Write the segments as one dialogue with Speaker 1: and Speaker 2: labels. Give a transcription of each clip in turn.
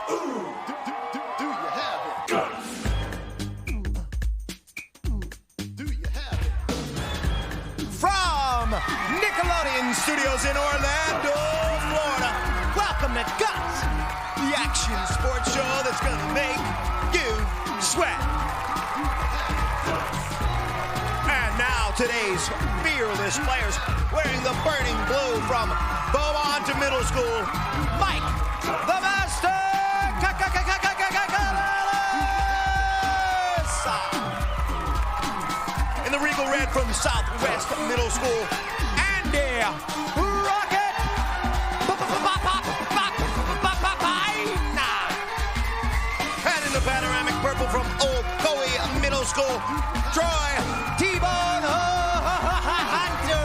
Speaker 1: Do you have it? Do you have it?
Speaker 2: From Nickelodeon Studios in Orlando, Florida, welcome to Guts, the action sports show that's gonna make you sweat. And now today's fearless players wearing the burning blue from Beaumont to middle school, Mike, the Master Canales. In the regal red from Southwest Middle School, Andy Rocket. And in the panoramic purple from Old Coe Middle School, Troy T-Bone Hunter.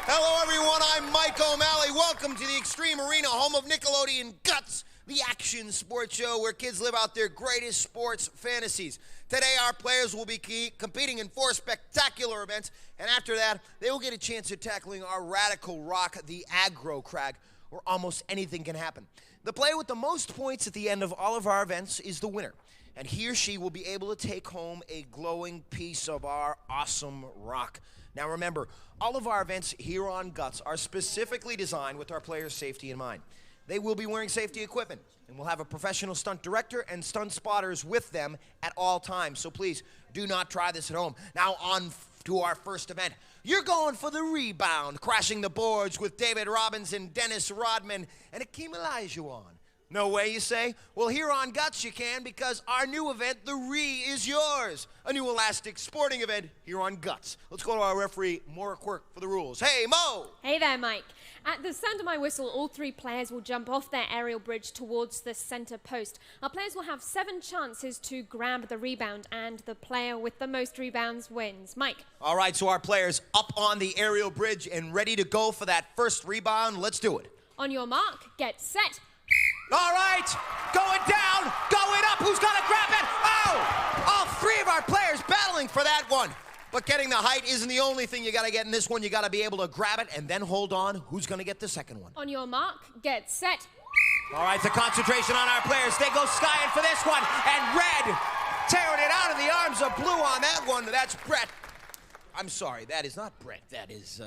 Speaker 2: Hello, everyone. I'm Mike O'Malley. Welcome to the Extreme Arena, home of Nickelodeon Guts, the action sports show where kids live out their greatest sports fantasies. Today, our players will be competing in 4 spectacular events, and after that, they will get a chance at tackling our radical rock, the aggro crag, where almost anything can happen. The player with the most points at the end of all of our events is the winner, and he or she will be able to take home a glowing piece of our awesome rock. Now remember, all of our events here on Guts are specifically designed with our players' safety in mind. They will be wearing safety equipment, and we'll have a professional stunt director and stunt spotters with them at all times. So please, do not try this at home. Now on to our first event. You're going for the rebound, crashing the boards with David Robinson, Dennis Rodman, and Akeem Olajuwon. No way, you say? Well, here on Guts you can, because our new event, the Re, is yours. A new elastic sporting event here on Guts. Let's go to our referee, Moira Quirk, for the rules. Hey, Mo!
Speaker 3: Hey there, Mike. At the sound of my whistle, all 3 players will jump off their aerial bridge towards the center post. Our players will have 7 chances to grab the rebound, and the player with the most rebounds wins. Mike.
Speaker 2: All right, so our players up on the aerial bridge and ready to go for that first rebound. Let's do it.
Speaker 3: On your mark, get set.
Speaker 2: All right, going down, going up. Who's gonna grab it? Oh, all 3 of our players battling for that one. But getting the height isn't the only thing you gotta get in this one. You gotta be able to grab it and then hold on. Who's gonna get the second one?
Speaker 3: On your mark, get set.
Speaker 2: All right, the concentration on our players. They go skying for this one. And red tearing it out of the arms of blue on that one. That's Brett. I'm sorry, that is not Brett. That is,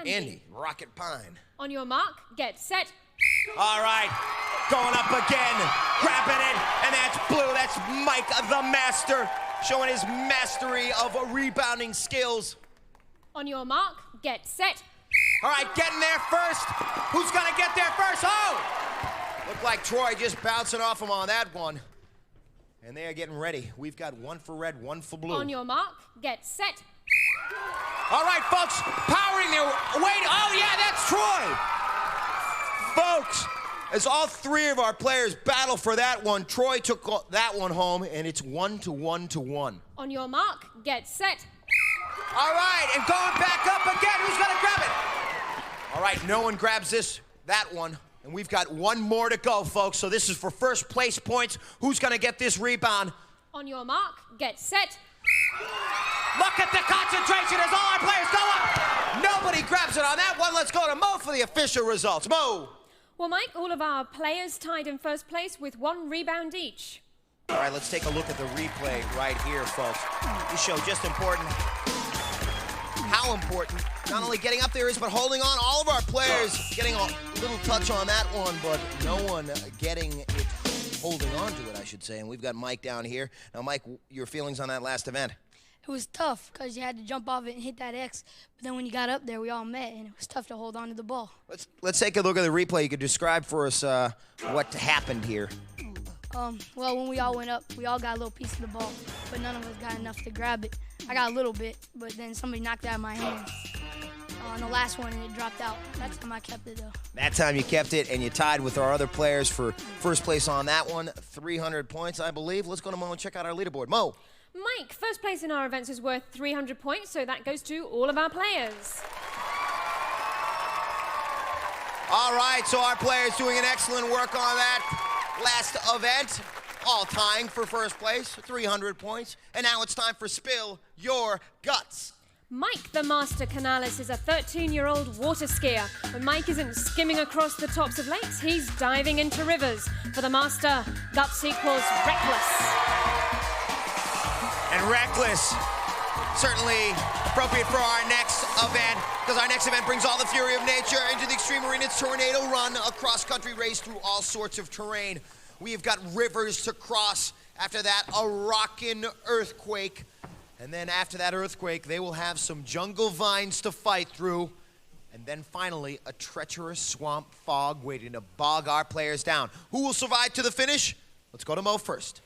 Speaker 2: Andy, Rocket Pine.
Speaker 3: On your mark, get set.
Speaker 2: All right, going up again, grabbing it, and that's blue. That's Mike, the master, showing his mastery of rebounding skills.
Speaker 3: On your mark, get set.
Speaker 2: All right, getting there first. Who's gonna get there first? Oh! Looked like Troy just bouncing off him on that one. And they are getting ready. We've got 1 for red, 1 for blue.
Speaker 3: On your mark, get set.
Speaker 2: All right, folks, powering their way. Oh, yeah, that's Troy. Folks, as all 3 of our players battle for that one, Troy took that one home, and it's 1 to 1 to 1.
Speaker 3: On your mark, get set.
Speaker 2: All right, and going back up again. Who's gonna grab it? All right, no one grabs that one, and we've got 1 more to go, folks. So this is for first place points. Who's gonna get this rebound?
Speaker 3: On your mark, get set.
Speaker 2: Look at the concentration as all our players go up. Nobody grabs it on that one. Let's go to Mo for the official results. Mo.
Speaker 3: Well, Mike, all of our players tied in first place with 1 rebound each.
Speaker 2: All right, let's take a look at the replay right here, folks. This show just important. How important not only getting up there is, but holding on. All of our players getting a little touch on that one, but no one getting it, holding on to it, I should say. And we've got Mike down here. Now, Mike, your feelings on that last event?
Speaker 4: It was tough because you had to jump off it and hit that X. But then when you got up there, we all met, and it was tough to hold on to the ball.
Speaker 2: Let's take a look at the replay. You could describe for us what happened here.
Speaker 4: Well, when we all went up, we all got a little piece of the ball, but none of us got enough to grab it. I got a little bit, but then somebody knocked it out of my hands on the last one, and it dropped out. That time I kept it, though.
Speaker 2: That time you kept it, and you tied with our other players for first place on that one. 300 points, I believe. Let's go to Mo and check out our leaderboard. Mo.
Speaker 3: Mike, first place in our events is worth 300 points, so that goes to all of our players.
Speaker 2: All right, so our players doing an excellent work on that last event. All tying for first place, 300 points. And now it's time for Spill Your Guts.
Speaker 3: Mike the Master Canales is a 13-year-old water skier. But Mike isn't skimming across the tops of lakes, he's diving into rivers. For the Master, guts equals reckless.
Speaker 2: And reckless, certainly appropriate for our next event, because our next event brings all the fury of nature into the Extreme Arena's Tornado Run, a cross-country race through all sorts of terrain. We have got rivers to cross. After that, a rockin' earthquake. And then after that earthquake, they will have some jungle vines to fight through. And then finally, a treacherous swamp fog waiting to bog our players down. Who will survive to the finish? Let's go to Mo first.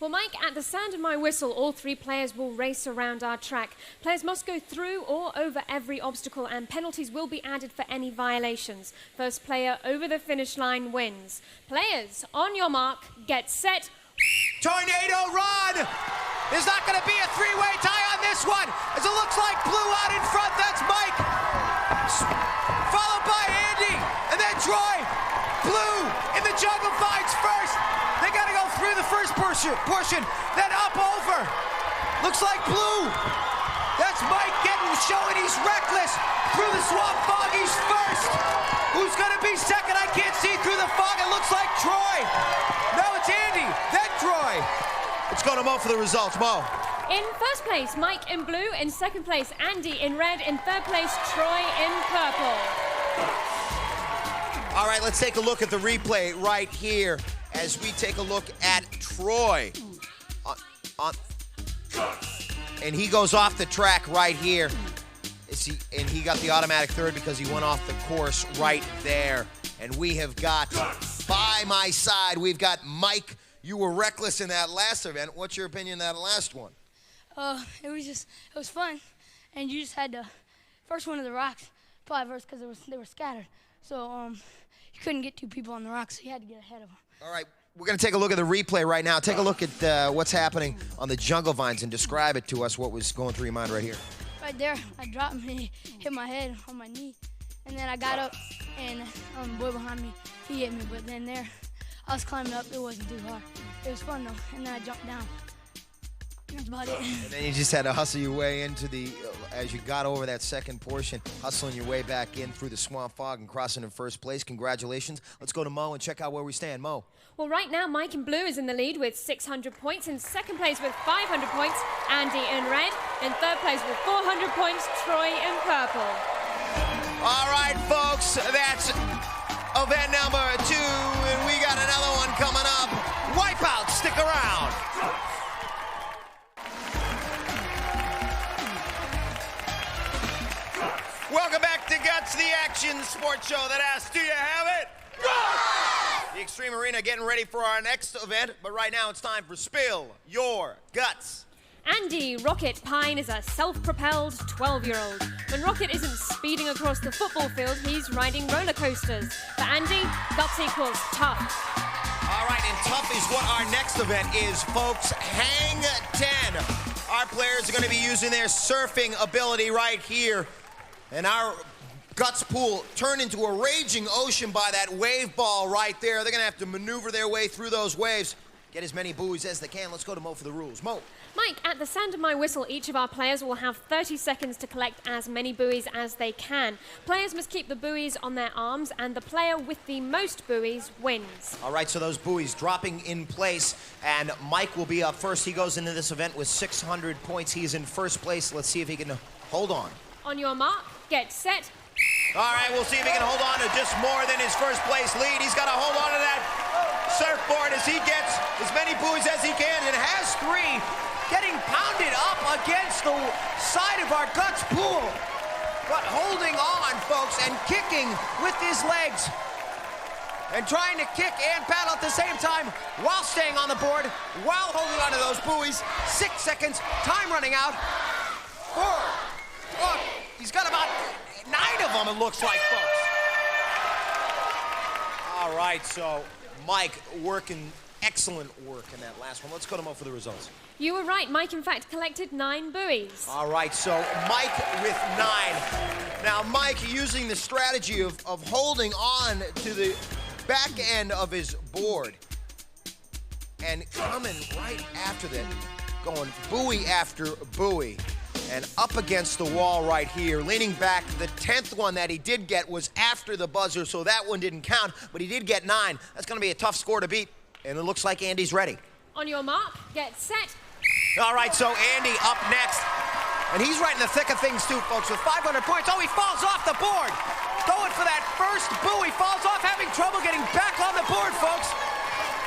Speaker 3: Well, Mike, at the sound of my whistle, all 3 players will race around our track. Players must go through or over every obstacle, and penalties will be added for any violations. First player over the finish line wins. Players, on your mark, get set.
Speaker 2: Tornado Run! There's not going to be a 3-way tie on this one, as it looks like Blue out in front. That's Mike. Followed by Andy, and then Troy. Blue in the jungle vines first. They got to go through the first portion, then up over. Looks like Blue. That's Mike showing he's reckless. Through the swamp fog, he's first. Who's going to be second? I can't see through the fog. It looks like Troy. No, it's Andy, then Troy. Let's go to Mo for the results. Mo.
Speaker 3: In first place, Mike in blue. In second place, Andy in red. In third place, Troy in purple.
Speaker 2: All right, let's take a look at the replay right here as we take a look at Troy. And he goes off the track right here. And he got the automatic third because he went off the course right there. And we have got, by my side, we've got Mike. You were reckless in that last event. What's your opinion of that last one?
Speaker 4: It was fun. And you just had to, first one of the rocks, probably first because they were scattered. So you couldn't get 2 people on the rocks, so you had to get ahead of them.
Speaker 2: All right, we're going to take a look at the replay right now. Take a look at what's happening on the jungle vines and describe it to us, what was going through your mind right here.
Speaker 4: Right there, I dropped and hit my head on my knee. And then I got up, and the boy behind me, he hit me. But then there, I was climbing up. It wasn't too hard. It was fun, though. And then I jumped down. That's about it.
Speaker 2: And then you just had to hustle your way into the, as you got over that second portion, hustling your way back in through the swamp fog and crossing in first place. Congratulations. Let's go to Mo and check out where we stand. Mo.
Speaker 3: Well, right now, Mike in blue is in the lead with 600 points. In second place with 500 points, Andy in red. In third place with 400 points, Troy in purple.
Speaker 2: All right, folks, that's event number 2, and we got another one coming up. Wipeout, stick around. Welcome back to Guts, the action sports show that asks, do you have it? Yes! The Extreme Arena getting ready for our next event, but right now it's time for Spill Your Guts.
Speaker 3: Andy Rocket Pine is a self-propelled 12-year-old. When Rocket isn't speeding across the football field, he's riding roller coasters. For Andy, guts equals tough.
Speaker 2: All right, and tough is what our next event is, folks. Hang 10. Our players are going to be using their surfing ability right here. And our Guts pool turned into a raging ocean by that wave ball right there. They're going to have to maneuver their way through those waves. Get as many buoys as they can. Let's go to Mo for the rules. Mo.
Speaker 3: Mike, at the sound of my whistle, each of our players will have 30 seconds to collect as many buoys as they can. Players must keep the buoys on their arms, and the player with the most buoys wins.
Speaker 2: All right, so those buoys dropping in place, and Mike will be up first. He goes into this event with 600 points. He's in first place. Let's see if he can hold on.
Speaker 3: On your mark, get set.
Speaker 2: All right, we'll see if he can hold on to just more than his first place lead. He's got to hold on to that surfboard as he gets as many buoys as he can, and has 3. Getting pounded up against the side of our Guts pool. But holding on, folks, and kicking with his legs. And trying to kick and paddle at the same time while staying on the board, while holding on to those buoys. 6 seconds, time running out. 4. Oh, he's got about 9 of them, it looks like, folks. All right, so Mike working excellent work in that last one. Let's go to Mo for the results.
Speaker 3: You were right. Mike, in fact, collected 9 buoys.
Speaker 2: All right, so Mike with 9. Now, Mike using the strategy of holding on to the back end of his board and coming right after that, going buoy after buoy. and up against the wall right here, leaning back. The 10th one that he did get was after the buzzer, so that one didn't count, but he did get 9. That's going to be a tough score to beat, and it looks like Andy's ready.
Speaker 3: On your mark, get set.
Speaker 2: All right, so Andy up next, and he's right in the thick of things too, folks, with 500 points. Oh, he falls off the board. Going for that first boo. He falls off, having trouble getting back on the board, folks.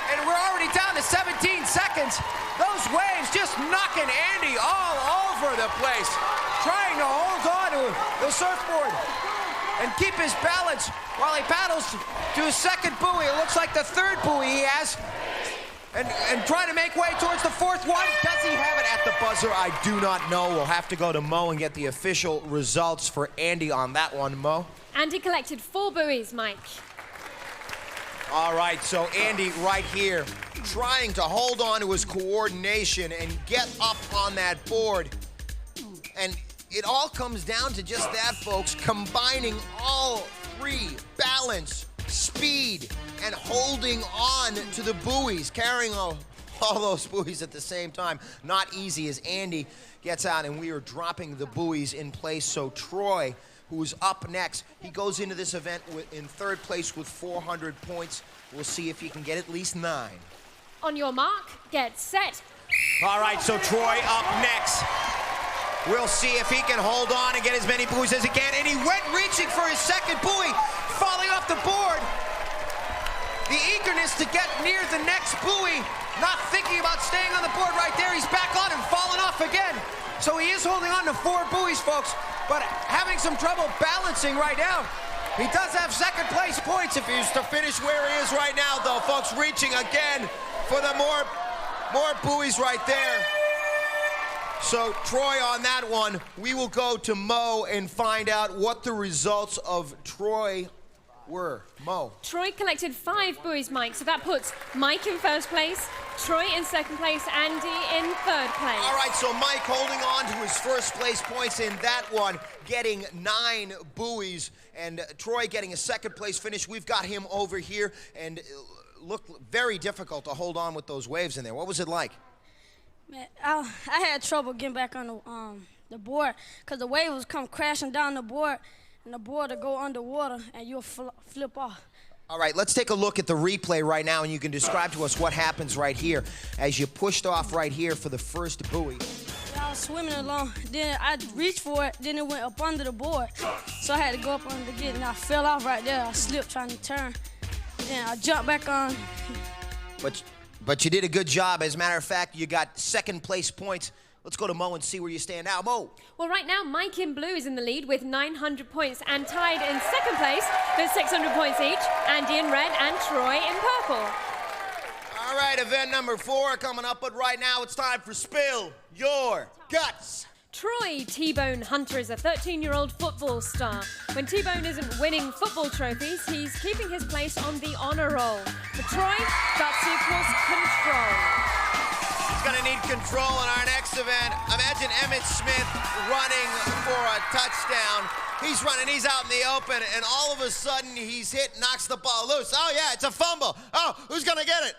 Speaker 2: And we're already down to 17 seconds. Those waves just knocking Andy all over the place, trying to hold on to the surfboard and keep his balance while he paddles to his second buoy. It looks like the third buoy he has, and trying to make way towards the 4th one. Does he have it at the buzzer? I do not know. We'll have to go to Mo and get the official results for Andy on that one. Mo?
Speaker 3: Andy collected 4 buoys, Mike.
Speaker 2: All right, so Andy right here trying to hold on to his coordination and get up on that board. And it all comes down to just that, folks, combining all 3: balance, speed, and holding on to the buoys, carrying all those buoys at the same time. Not easy as Andy gets out, and we are dropping the buoys in place. So Troy, who is up next, he goes into this event in 3rd place with 400 points. We'll see if he can get at least 9.
Speaker 3: On your mark, get set.
Speaker 2: All right, so Troy up next. We'll see if he can hold on and get as many buoys as he can. And he went reaching for his second buoy, falling off the board. The eagerness to get near the next buoy, not thinking about staying on the board right there. He's back on and falling off again. So he is holding on to 4 buoys, folks, but having some trouble balancing right now. He does have second place points if he was to finish where he is right now, though, folks. Reaching again for the more buoys right there. So Troy on that one. We will go to Mo and find out what the results of Troy were. Mo.
Speaker 3: Troy collected 5 buoys, Mike, so that puts Mike in 1st place, Troy in 2nd place, Andy in 3rd place.
Speaker 2: All right, so Mike holding on to his 1st place points in that one, getting 9 buoys, and Troy getting a 2nd place finish. We've got him over here, and looked very difficult to hold on with those waves in there. What was it like?
Speaker 5: Man, I had trouble getting back on the board because the wave was come crashing down the board, and the board would go underwater, and you'll flip off.
Speaker 2: All right, let's take a look at the replay right now, and you can describe to us what happens right here as you pushed off right here for the first buoy.
Speaker 5: Yeah, I was swimming along, then I reached for it, then it went up under the board, so I had to go up under it, and I fell off right there. I slipped trying to turn, then I jumped back on.
Speaker 2: But you did a good job. As a matter of fact, you got 2nd place points. Let's go to Mo and see where you stand now. Mo.
Speaker 3: Well, right now, Mike in blue is in the lead with 900 points and tied in 2nd place with 600 points each. Andy in red and Troy in purple.
Speaker 2: All right, event number 4 coming up, but right now it's time for Spill Your Guts.
Speaker 3: Troy T-Bone Hunter is a 13-year-old football star. When T-Bone isn't winning football trophies, he's keeping his place on the honor roll. For Troy, guts equals control.
Speaker 2: He's going to need control in our next event. Imagine Emmitt Smith running for a touchdown. He's running, he's out in the open, and all of a sudden he's hit, knocks the ball loose. Oh, yeah, it's a fumble. Oh, who's going to get it?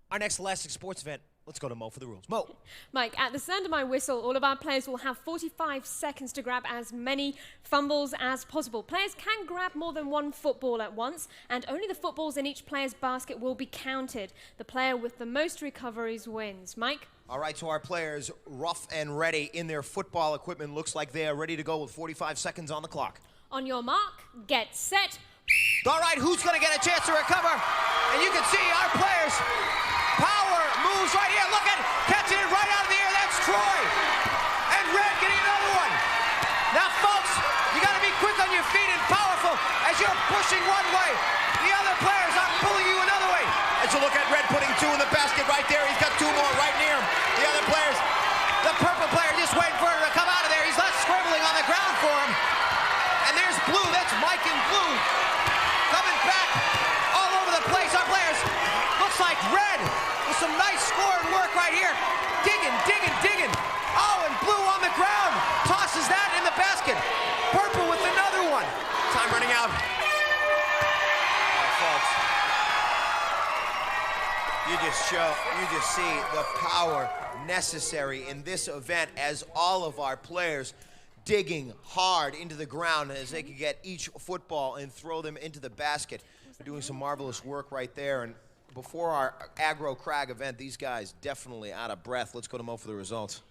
Speaker 2: Our next Elastic Sports event. Let's go to Mo for the rules. Mo.
Speaker 3: Mike, at the sound of my whistle, all of our players will have 45 seconds to grab as many fumbles as possible. Players can grab more than 1 football at once, and only the footballs in each player's basket will be counted. The player with the most recoveries wins. Mike?
Speaker 2: All right, so our players, rough and ready in their football equipment. Looks like they are ready to go with 45 seconds on the clock.
Speaker 3: On your mark, get set.
Speaker 2: All right, who's going to get a chance to recover? And you can see our players. Power moves right here. Look at catching it right out of the air. That's Troy. And Red getting another one. Now, folks, you got to be quick on your feet and powerful as you're pushing one way. The other players are pulling you another way. As you look at Red putting 2 in the basket right there. He's got 2 more right near him. The other players, the purple player just waiting for it to come out of there. He's not scribbling on the ground for him. And there's blue. That's Mike in blue. Coming back all over the place. Our players, looks like Red with some nice scoring work right here. Digging, digging, digging. Oh, and blue on the ground. Tosses that in the basket. Purple with another one. Time running out. Oh, folks. You just see the power necessary in this event as all of our players digging hard into the ground as they can get each football and throw them into the basket. They're doing some marvelous work right there. And before our aggro crag event, these guys definitely out of breath. Let's go to Mo for the results.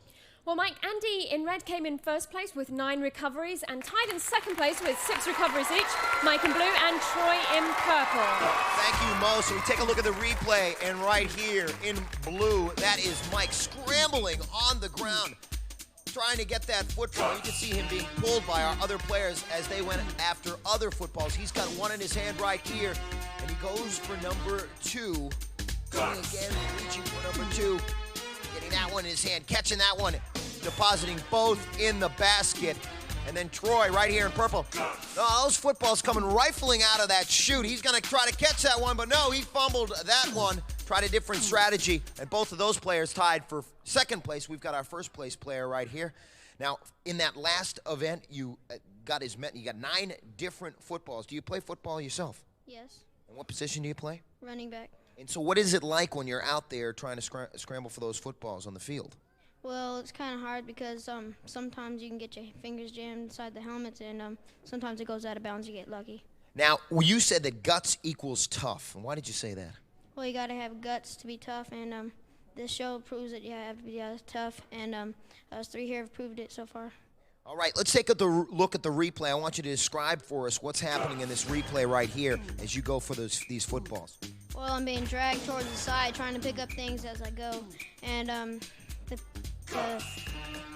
Speaker 3: Well, Mike, Andy in red came in first place with 9 recoveries and tied in second place with 6 recoveries each. Mike in blue and Troy in purple.
Speaker 2: Thank you, Mo. So we take a look at the replay, and right here in blue, that is Mike scrambling on the ground, trying to get that football. You can see him being pulled by our other players as they went after other footballs. He's got one in his hand right here, and he goes for number 2. Going again, reaching for number 2. Getting that one in his hand, catching that one, depositing both in the basket. And then Troy right here in purple. Oh, those footballs coming rifling out of that chute. He's going to try to catch that one, but no, he fumbled that one. Tried a different strategy, and both of those players tied for second place. We've got our first place player right here. Now, in that last event, you got 9 different footballs. Do you play football yourself?
Speaker 6: Yes.
Speaker 2: And what position do you play?
Speaker 6: Running back.
Speaker 2: And so what is it like when you're out there trying to scramble for those footballs on the field?
Speaker 6: Well, it's kind of hard because sometimes you can get your fingers jammed inside the helmets, and sometimes it goes out of bounds. You get lucky.
Speaker 2: Now, you said that guts equals tough. And why did you say that?
Speaker 6: Well, you got to have guts to be tough, and this show proves that you have to be tough, and us 3 here have proved it so far.
Speaker 2: All right, let's take a look at the replay. I want you to describe for us what's happening in this replay right here as you go for these footballs.
Speaker 6: Well, I'm being dragged towards the side, trying to pick up things as I go, and I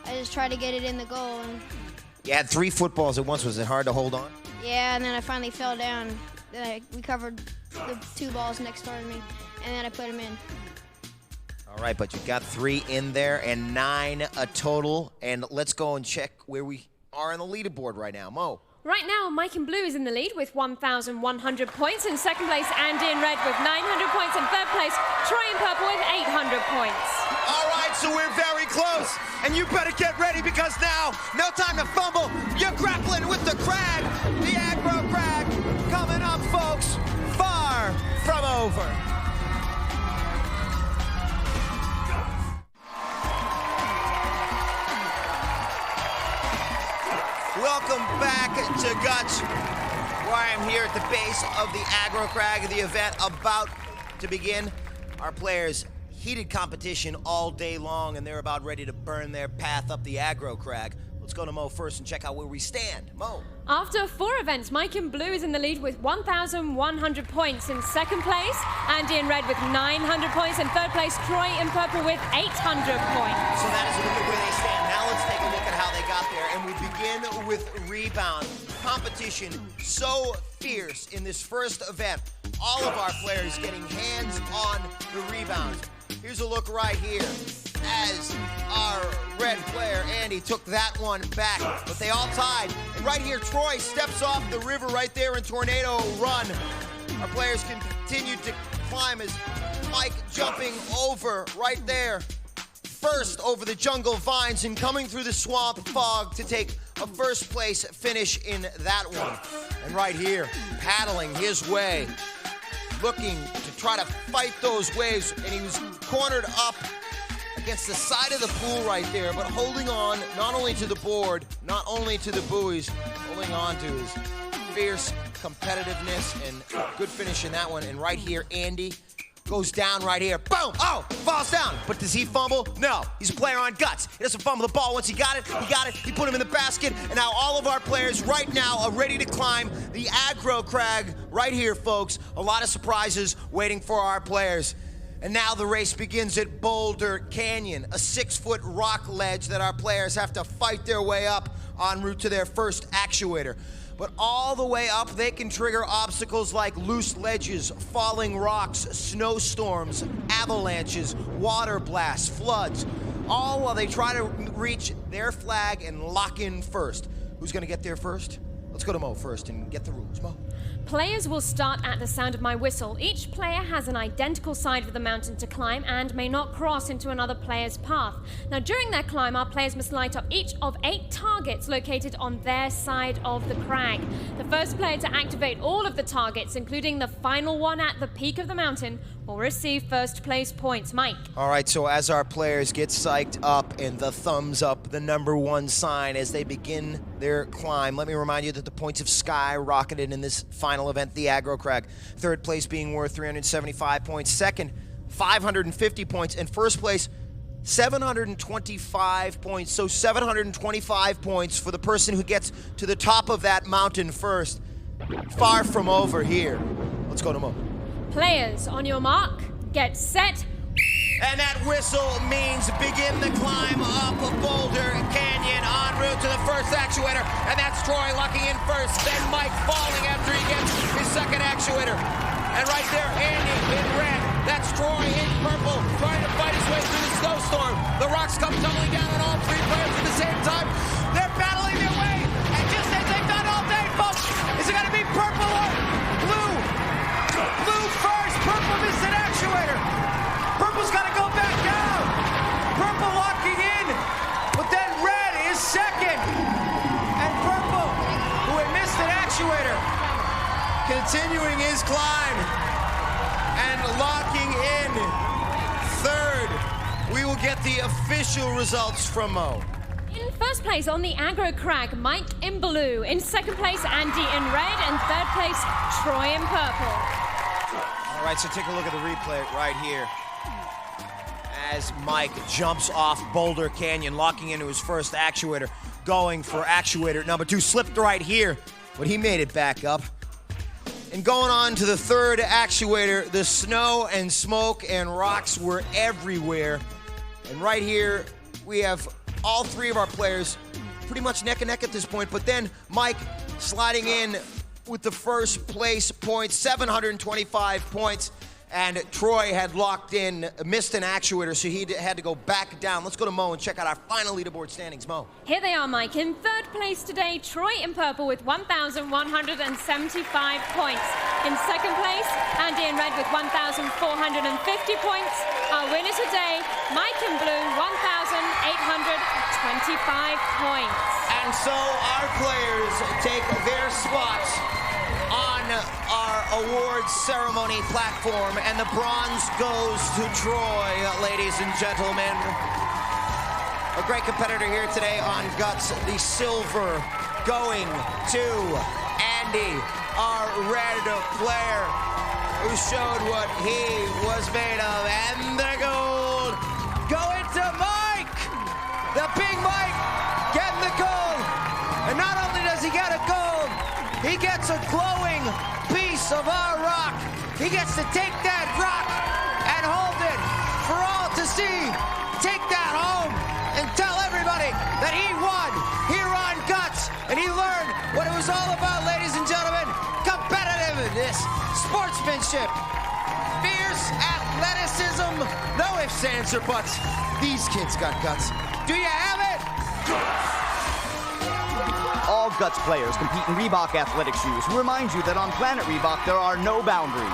Speaker 6: just try to get it in the goal. And
Speaker 2: you had 3 footballs at once. Was it hard to hold on?
Speaker 6: yeah, and then I finally fell down. Then I recovered the 2 balls next door to me, and then I put them in.
Speaker 2: All right, but you got 3 in there and 9 a total. And let's go and check where we are on the leaderboard right now. Mo.
Speaker 3: Right now, Mike in blue is in the lead with 1,100 points. In second place, Andy in red with 900 points. In third place, Troy in purple with 800 points.
Speaker 2: All right, so we're very close. And you better get ready because now, no time to fumble. You're grappling with the crag, the aggro crag. Coming up, folks, far from over. Welcome back to Guts, where I am here at the base of the aggro crag, the event about to begin. Our players heated competition all day long, and they're about ready to burn their path up the aggro crag. Let's go to Mo first and check out where we stand. Mo.
Speaker 3: After 4 events, Mike in blue is in the lead with 1,100 points. In second place, Andy in red with 900 points. In third place, Troy in purple with 800 points.
Speaker 2: So that is a look at where they stand. Now let's take a look at how they got there. And we begin with rebound. Competition so fierce in this first event. All of our players getting hands on the rebounds. Here's a look right here as our red player, Andy, took that one back, but they all tied. And right here, Troy steps off the river right there in Tornado Run. Our players continue to climb as Mike jumping over right there. First over the jungle vines and coming through the swamp fog to take a first place finish in that one. And right here, paddling his way, looking to try to fight those waves, and he was cornered up against the side of the pool right there, but holding on not only to the board, not only to the buoys, holding on to his fierce competitiveness and good finish in that one. And right here, Andy goes down right here. Boom! Oh, falls down. But does he fumble? No. He's a player on Guts. He doesn't fumble the ball. Once he got it, he got it. He put him in the basket. And now all of our players right now are ready to climb the aggro crag right here, folks. A lot of surprises waiting for our players. And now the race begins at Boulder Canyon, a 6-foot rock ledge that our players have to fight their way up en route to their first actuator. But all the way up, they can trigger obstacles like loose ledges, falling rocks, snowstorms, avalanches, water blasts, floods, all while they try to reach their flag and lock in first. Who's gonna get there first? Let's go to Mo first and get the rules. Mo.
Speaker 3: Players will start at the sound of my whistle. Each player has an identical side of the mountain to climb and may not cross into another player's path. Now, during their climb, our players must light up each of 8 targets located on their side of the crag. The first player to activate all of the targets, including the final one at the peak of the mountain, will receive first place points. Mike.
Speaker 2: All right, so as our players get psyched up and the thumbs up, the #1 sign as they begin their climb, let me remind you that the points have skyrocketed in this final event, the Aggro Crag. Third place being worth 375 points, second, 550 points, and first place, 725 points. So 725 points for the person who gets to the top of that mountain first. Far from over here. Let's go to Mo.
Speaker 3: Players, on your mark, get set.
Speaker 2: And that whistle means begin the climb up Boulder Canyon en route to the first actuator. And that's Troy locking in first, then Mike falling after he gets his second actuator. And right there, Andy in red. That's Troy in purple, trying to fight his way through the snowstorm. The rocks come tumbling down on all three players at the same time. They're battling their way, and just as they've done all day, folks, is it going to be purple or blue? Blue first, purple missed an actuator. Purple's got to go back down. Purple locking in, but then red is second. And purple, who had missed an actuator, continuing his climb and locking in third. We will get the official results from Mo.
Speaker 3: In first place on the Aggro Crag, Mike in blue. In second place, Andy in red. And third place, Troy in purple.
Speaker 2: All right, so take a look at the replay right here. As Mike jumps off Boulder Canyon, locking into his first actuator, going for actuator #2, slipped right here, but he made it back up. And going on to the third actuator, the snow and smoke and rocks were everywhere. And right here, we have all three of our players pretty much neck and neck at this point. But then Mike sliding in with the first place points, 725 points. And Troy had locked in, missed an actuator, so he had to go back down. Let's go to Mo and check out our final leaderboard standings. Mo.
Speaker 3: Here they are, Mike. In third place today, Troy in purple with 1,175 points. In second place, Andy in red with 1,450 points. Our winner today, Mike in blue, 1,825 points.
Speaker 2: And so our players take their spots on our awards ceremony platform, and the bronze goes to Troy, ladies and gentlemen. A great competitor here today on Guts. The silver going to Andy, our red player, who showed what he was made of. And the gold going to Mike, the big Mike, getting the gold. And not only does he get a gold, he gets a glowing piece of our rock. He gets to take that rock and hold it for all to see. Take that home and tell everybody that he won here on Guts. And he learned what it was all about, ladies and gentlemen. Competitiveness, sportsmanship, fierce athleticism. No ifs, ands, or buts. These kids got guts. Do you have it?
Speaker 7: All Guts players compete in Reebok athletic shoes, who remind you that on Planet Reebok there are no boundaries.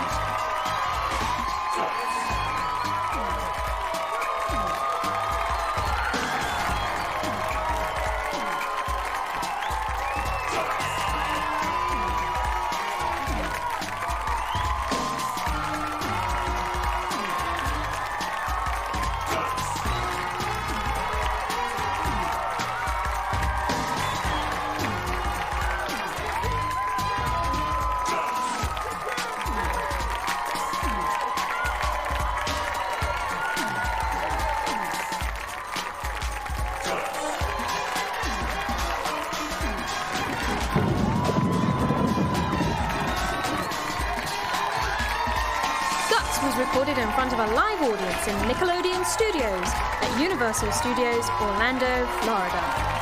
Speaker 3: Was recorded in front of a live audience in Nickelodeon Studios at Universal Studios, Orlando, Florida.